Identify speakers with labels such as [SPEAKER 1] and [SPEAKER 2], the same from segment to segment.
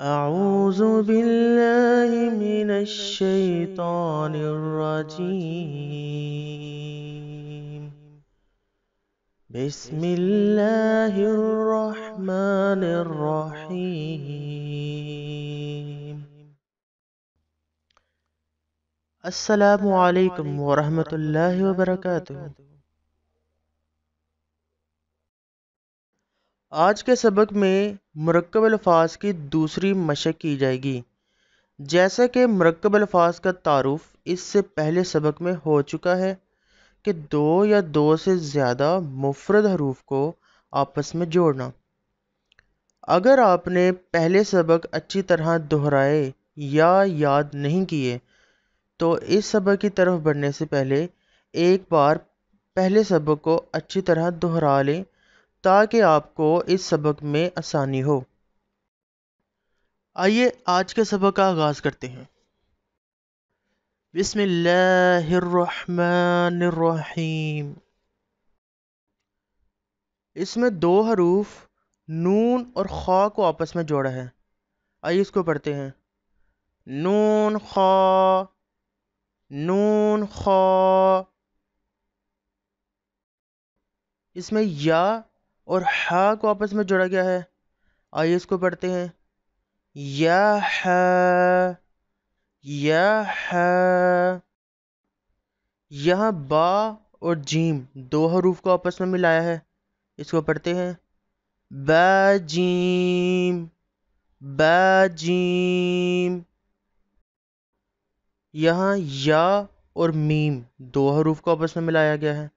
[SPEAKER 1] أعوذ بالله من الشيطان الرجيم. بسم الله الرحمن الرحيم. السلام علیکم ورحمۃ اللہ وبرکاتہ. آج کے سبق میں مرکب الفاظ کی دوسری مشق کی جائے گی. جیسا کہ مرکب الفاظ کا تعارف اس سے پہلے سبق میں ہو چکا ہے کہ دو یا دو سے زیادہ مفرد حروف کو آپس میں جوڑنا. اگر آپ نے پہلے سبق اچھی طرح دہرائے یا یاد نہیں کیے تو اس سبق کی طرف بڑھنے سے پہلے ایک بار پہلے سبق کو اچھی طرح دہرا لیں تاکہ آپ کو اس سبق میں آسانی ہو. آئیے آج کے سبق کا آغاز کرتے ہیں. بسم اللہ الرحمن الرحیم. اس میں دو حروف نون اور خا کو آپس میں جوڑا ہے. آئیے اس کو پڑھتے ہیں. نون خا، نون خا. اس میں یا اور ہا کو آپس میں جوڑا گیا ہے. آئیے اس کو پڑھتے ہیں. یا ہا، یا ہا. یہاں با اور جیم دو حروف کو آپس میں ملایا ہے. اس کو پڑھتے ہیں. با جیم، با جیم. یہاں یا اور میم دو حروف کو آپس میں ملایا گیا ہے.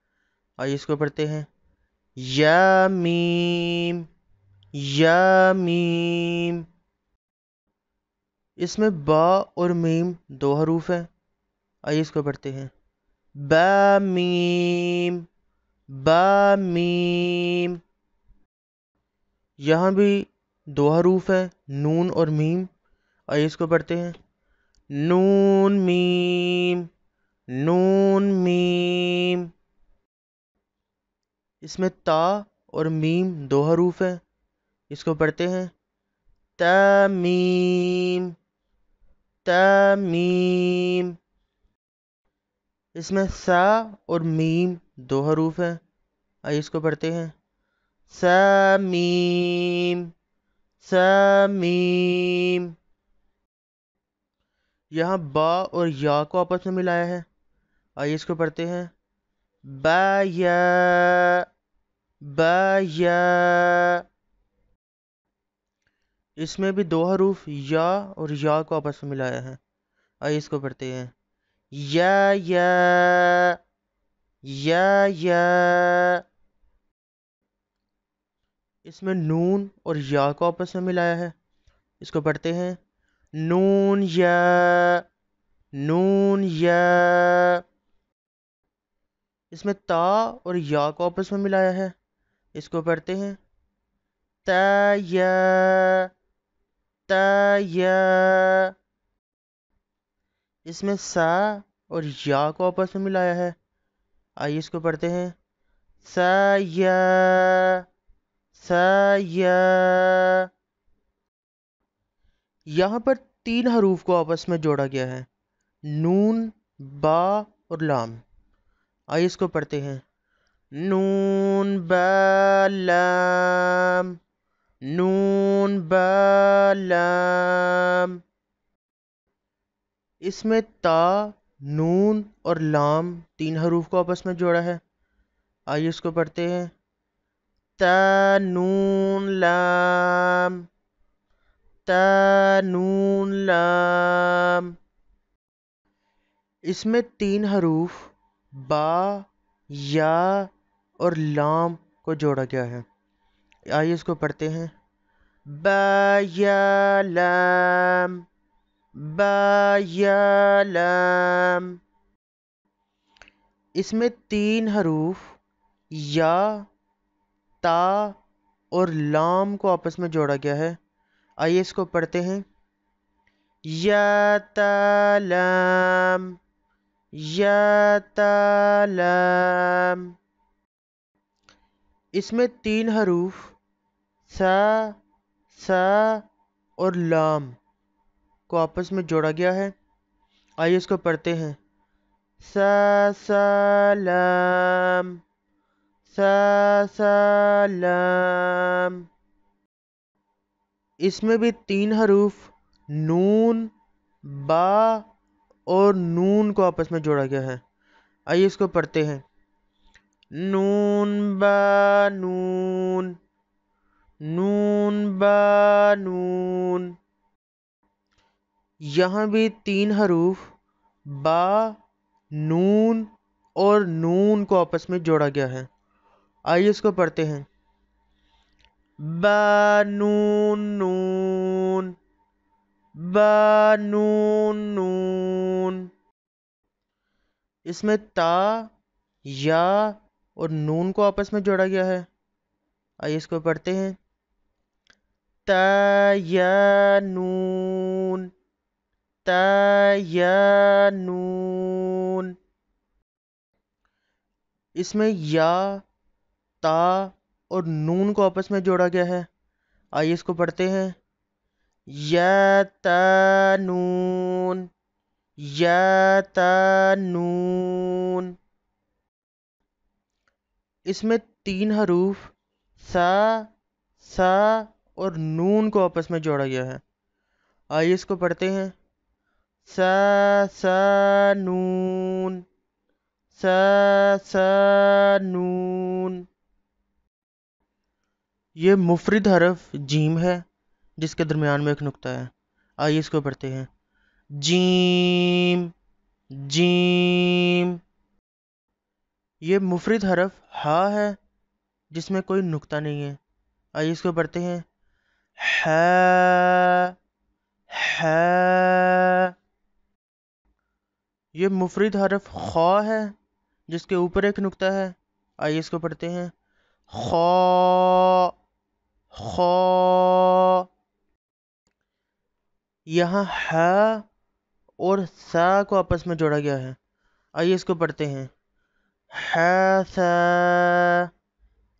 [SPEAKER 1] آئیے اس کو پڑھتے ہیں. یا میم، یا میم. اس میں با اور میم دو حروف ہیں. آئیے اس کو پڑھتے ہیں. با میم، با میم. یہاں بھی دو حروف ہیں، نون اور میم. آئیے اس کو پڑھتے ہیں. نون میم، نون میم. اس میں تا اور میم دو حروف ہیں. اس کو پڑھتے ہیں. تا میم، تا میم. اس میں سا اور میم دو حروف ہیں. آئیے اس کو پڑھتے ہیں. سا میم، سا میم. یہاں با اور یا کو آپس میں ملایا ہے. آئیے اس کو پڑھتے ہیں. با یا، با یا. اس میں بھی دو حروف یا اور یا کو آپس میں ملایا ہے. آئیے اس کو پڑھتے ہیں. یا یا، یا یا. اس میں نون اور یا کو آپس میں ملایا ہے. اس کو پڑھتے ہیں. نون یا، نون یا. اس میں تا اور یا کو آپس میں ملایا ہے. اس کو پڑھتے ہیں. تا یا، تا یا. اس میں سا اور یا کو آپس میں ملایا ہے. آئیے اس کو پڑھتے ہیں. سا یا، سا یا. یہاں پر تین حروف کو آپس میں جوڑا گیا ہے. نون، با اور لام. آئیے اس کو پڑھتے ہیں. نون با لام، نون با لام. اس میں تا، نون اور لام تین حروف کو آپس میں جوڑا ہے. آئیے اس کو پڑھتے ہیں. تا نون لام، تا نون لام. اس میں تین حروف با، یا اور لام کو جوڑا گیا ہے. آئیے اس کو پڑھتے ہیں. با یا لام، با یا لام. اس میں تین حروف یا، تا اور لام کو آپس میں جوڑا گیا ہے. آئیے اس کو پڑھتے ہیں. یا تا لام، یا تا لام. اس میں تین حروف سا، سا اور لام کو آپس میں جوڑا گیا ہے۔ آئیے اس کو پڑھتے ہیں۔ سلام، سلام۔ اس میں بھی 3 حروف نون، با اور نون کو آپس میں جوڑا گیا ہے۔ آئیے اس کو پڑھتے ہیں۔ نون با نون، نون با نون۔ یہاں بھی 3 حروف با، نون اور نون کو آپس میں جوڑا گیا ہے۔ آئیے اس کو پڑھتے ہیں۔ با نون نون، با نون نون۔ اس میں تا، یا اور نون کو آپس میں جوڑا گیا ہے۔ آئیے اس کو پڑھتے ہیں۔ تا یا نون، تا یا نون۔ اس میں یا، تا اور نون کو آپس میں جوڑا گیا ہے۔ آئیے اس کو پڑھتے ہیں۔ یا تا نون، یا تا نون۔ اس میں 3 حروف سا، سا اور نون کو آپس میں جوڑا گیا ہے۔ آئیے اس کو پڑھتے ہیں۔ سا سا نون، سا سا نون۔ یہ مفرد حرف جیم ہے جس کے درمیان میں ایک نقطہ ہے۔ آئیے اس کو پڑھتے ہیں۔ جیم، جیم۔ یہ مفرد حرف ہا ہے جس میں کوئی نقطہ نہیں ہے۔ آئیے اس کو پڑھتے ہیں۔ ہا، ہا۔ یہ مفرد حرف خا ہے جس کے اوپر ایک نقطہ ہے۔ آئیے اس کو پڑھتے ہیں۔ خا، خا۔ یہاں ہا اور سا کو آپس میں جوڑا گیا ہے۔ آئیے اس کو پڑھتے ہیں۔ حاسا،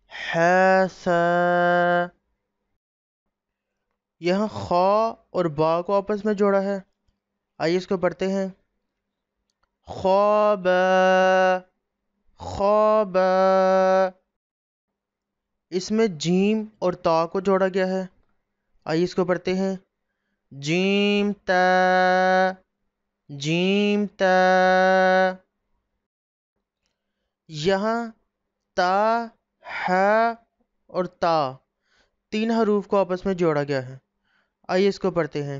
[SPEAKER 1] حاسا۔ یہاں خا اور با کو آپس میں جوڑا ہے۔ آئیے اس کو پڑھتے ہیں۔ خوابا، خوابا۔ اس میں جیم اور تا کو جوڑا گیا ہے۔ آئیے اس کو پڑھتے ہیں۔ جیم تا، جیم تا۔ یہاں تا، ہا اور تا 3 حروف کو آپس میں جوڑا گیا ہے۔ آئیے اس کو پڑھتے ہیں۔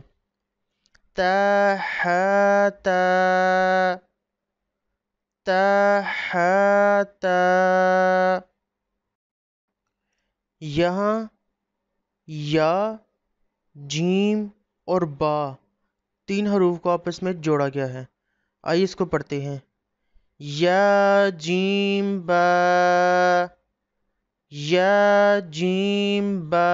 [SPEAKER 1] تا ہا تا، تا ہا تا۔ یہاں یا، جیم اور با 3 حروف کو آپس میں جوڑا گیا ہے۔ آئیے اس کو پڑھتے ہیں۔ یا جیم با، یا جیم با۔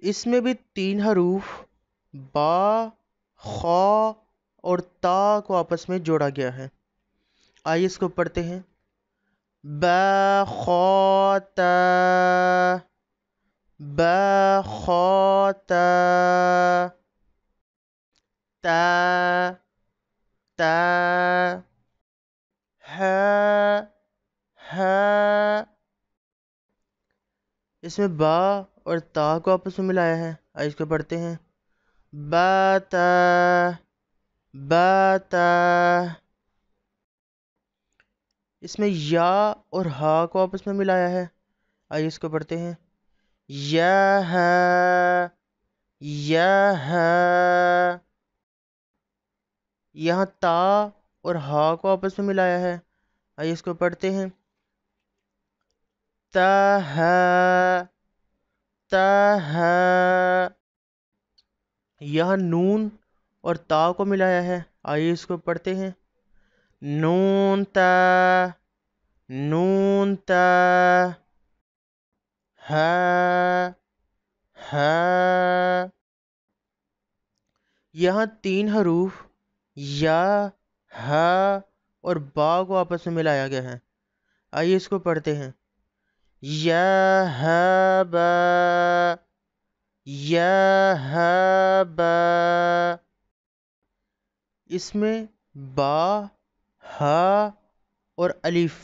[SPEAKER 1] اس میں بھی 3 حروف با، خا اور تا کو آپس میں جوڑا گیا ہے۔ آئیے اس کو پڑھتے ہیں۔ با خا تا، با خا تا۔ تا، تا۔ ہا، ہا۔ اس میں با اور تا کو آپس میں ملایا ہے۔ آئیے اس کو پڑھتے ہیں۔ با تا، با تا۔ اس میں یا اور ہا کو آپس میں ملایا ہے۔ آئیے اس کو پڑھتے ہیں۔ یا ہا، یا ہا۔ یہاں تا اور ہا کو آپس میں ملایا ہے۔ آئیے اس کو پڑھتے ہیں۔ تا ہا، تا ہا۔ یہاں نون اور تا کو ملایا ہے۔ آئیے اس کو پڑھتے ہیں۔ نون تا، نون تا۔ ہا، ہا۔ یہاں 3 حروف یا، ہا اور با کو آپس میں ملایا گیا ہے۔ آئیے اس کو پڑھتے ہیں۔ یا ہا با، یا ہا با، اس میں با، ہا اور الف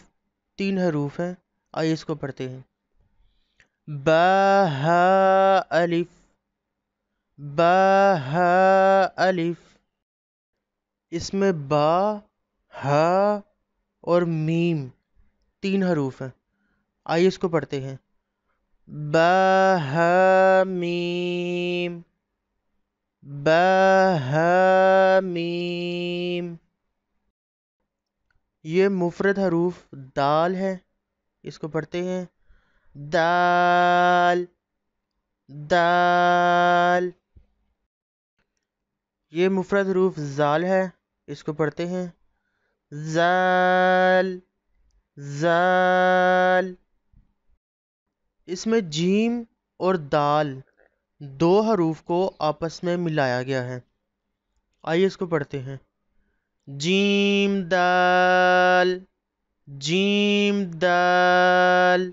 [SPEAKER 1] 3 حروف ہیں، آئیے اس کو پڑھتے ہیں۔ با ہا الف، با ہا الف، اس میں با، ہا اور میم 3 حروف ہیں، آئیے اس کو پڑھتے ہیں۔ با ہا میم، با ہا میم۔ یہ مفرد حروف دال ہے، اس کو پڑھتے ہیں۔ دال، دال۔ یہ مفرد حروف زال ہے، اس کو پڑھتے ہیں۔ زال، زال۔ اس میں جیم اور دال 2 حروف کو آپس میں ملایا گیا ہے، آئیے اس کو پڑھتے ہیں۔ جیم دال، جیم دال۔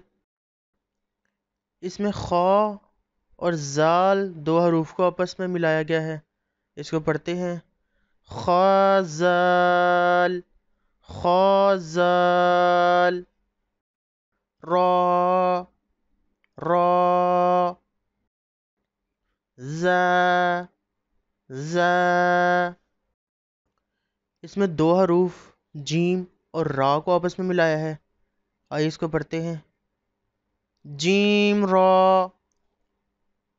[SPEAKER 1] اس میں خا اور زال 2 حروف کو آپس میں ملایا گیا ہے، اس کو پڑھتے ہیں۔ خا زال، خا زال۔ را، را۔ زا، زا۔ اس میں 2 حروف جیم اور را کو آپس میں ملایا ہے، آئیے اس کو پڑھتے ہیں۔ جیم را،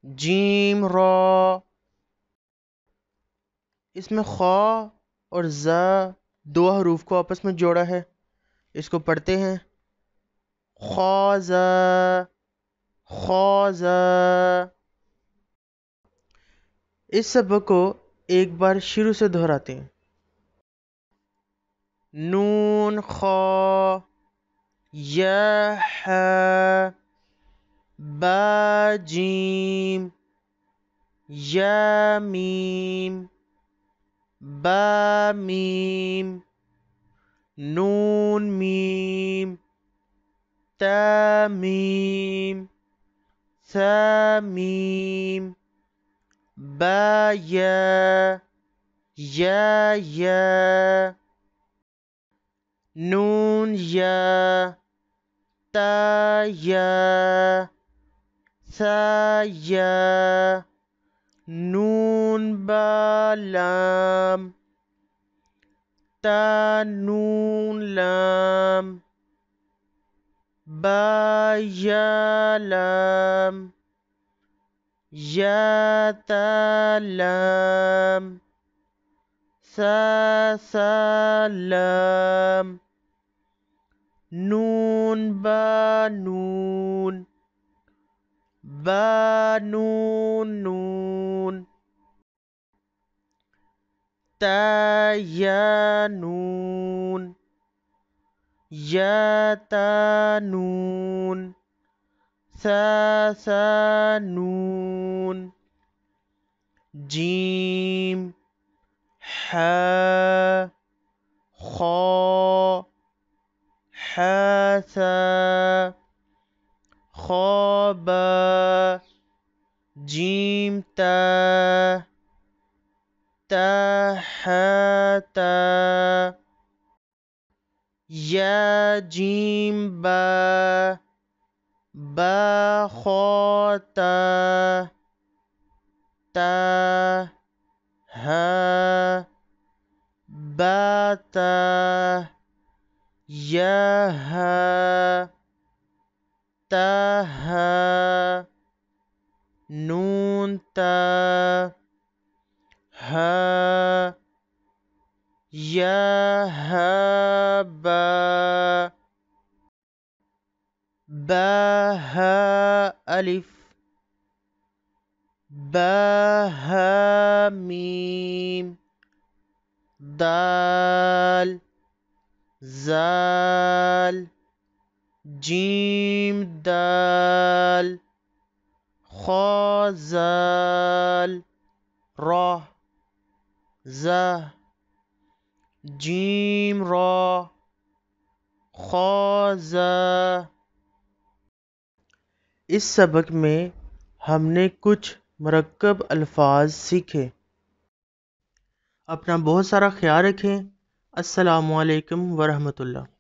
[SPEAKER 1] جیم را۔ اس میں خا اور زا 2 حروف کو آپس میں جوڑا ہے، اس کو پڑھتے ہیں۔ خا زا، خا زا۔ اس سبق کو ایک بار شروع سے دہراتے ہیں۔ نون خا، یا ہا، با جیم، یا میم، با میم، نون میم، تا میم، ثا میم، با یا، یا، نون یا، تا یا، ثا یا، نون با لام، تا نون لام، با یا لام، یا تا لام، ثا لام، نون با نون، با نون نون، تا یا نون، یا تا نون، ثا نون، جیم، حا، خا، حا ثا، خا با، جیم تا، تا حا تا، یا جیم با، با خا تا، تا ہا، با تا، یا ہا، تا ہا، نون تا، ہا، یا ہا با، با ہا الف، با ہا میم، دال، زال، جیم دال، خا زال، را، زا، جیم را، خا زا۔ اس سبق میں ہم نے کچھ مرکب الفاظ سیکھیں۔ اپنا بہت سارا خیال رکھیں۔ السلام علیکم ورحمۃ اللہ۔